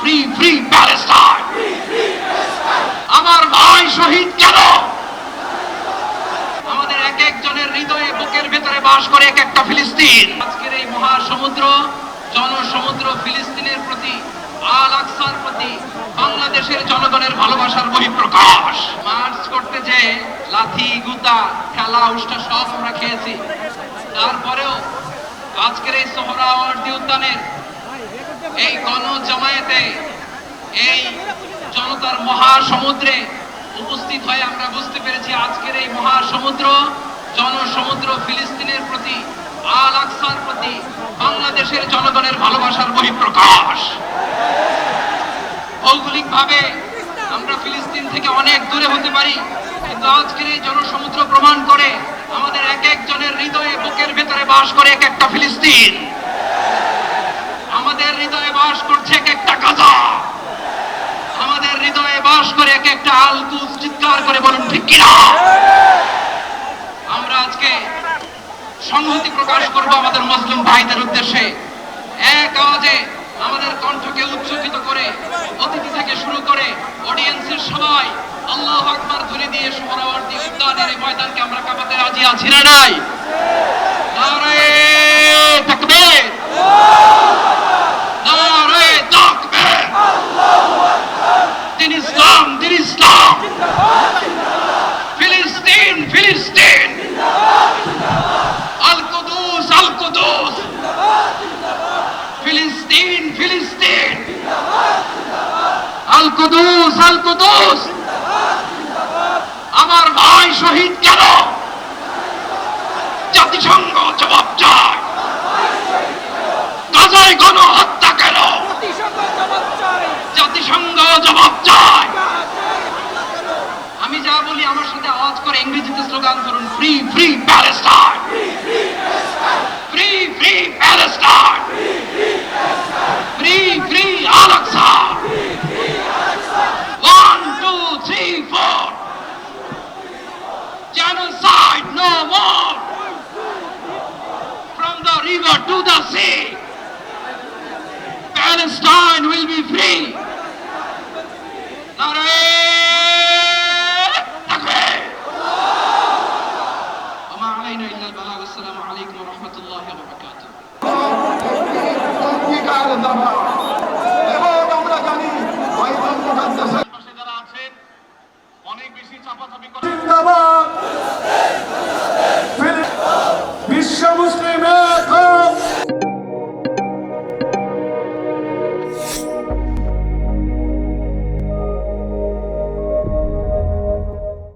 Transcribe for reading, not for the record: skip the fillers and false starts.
Free free Palestine. আমার ভাই শহীদ কেন? আমাদের এক একজনের হৃদয়ে বুকের ভেতরে বাস করে এক একটা ফিলিস্তিন। আজকের এই মহাসমুদ্র, জনসমুদ্র ফিলিস্তিনের প্রতি, আল আকসার প্রতি বাংলাদেশের জনগণের ভালোবাসার বহিঃপ্রকাশ। মার্চ করতে যে লাথি গুতা খেলা উষ্টা সব আমরা খেয়েছি, তারপরেও আজকের এই সোহরাওয়ার্দী উদ্যানের এই গণজমায়েতে, এই জনতার মহাসমুদ্রে উপস্থিত হয়ে আমরা বুঝতে পেরেছি আজকের এই মহাসমুদ্র, জনসমুদ্র ফিলিস্তিনের প্রতি, আল আকসার প্রতি বাংলাদেশের জনগণের ভালোবাসার বহিঃপ্রকাশ। ভৌগোলিকভাবে আমরা ফিলিস্তিন থেকে অনেক দূরে হতে পারি, কিন্তু আজকের এই জনসমুদ্র প্রমাণ করে আমাদের এক একজনের হৃদয়ে বুকের ভেতরে বাস করে এক একটা ফিলিস্তিন। আমাদের হৃদয়ে বাস করছে এক একটা গাজা, আমাদের হৃদয়ে বাস করে এক একটা আল কুদস। চিৎকার করে বলুন ঠিক কিনা? আমরা আজকে সংহতি প্রকাশ করব আমাদের মুসলিম ভাইদের উদ্দেশ্যে। এক আওয়াজে আমাদের কণ্ঠকে উচ্চকিত করে অতিথি থেকে শুরু করে অডিয়েন্সের সবাই আল্লাহু আকবার ধ্বনি দিয়ে সোহরাওয়ার্দী উদ্যানের এই ময়দানকে আমরা কাঁপাতে রাজি আছি না নাই? নারে তাকবীর, নারে তাকবীর। দিন ইসলাম, দিন ইসলাম। ফিলিস্তিন, ফিলিস্তিন। আল কুদুস, আল কুদুস। ফিলিস্তিন, ফিলিস্তিন। আল কুদুস, আল কুদুস। আমার ভাই শহীদ কেন? জাতিসংঘ জবাব চায়। গাজায় গণহত্যা কেন? জাতিসংঘ জবাব চায়। আমি যা বলি আমার সাথে আওয়াজ করে ইংরেজিতে স্লোগান করুন, ফ্রি ফ্রি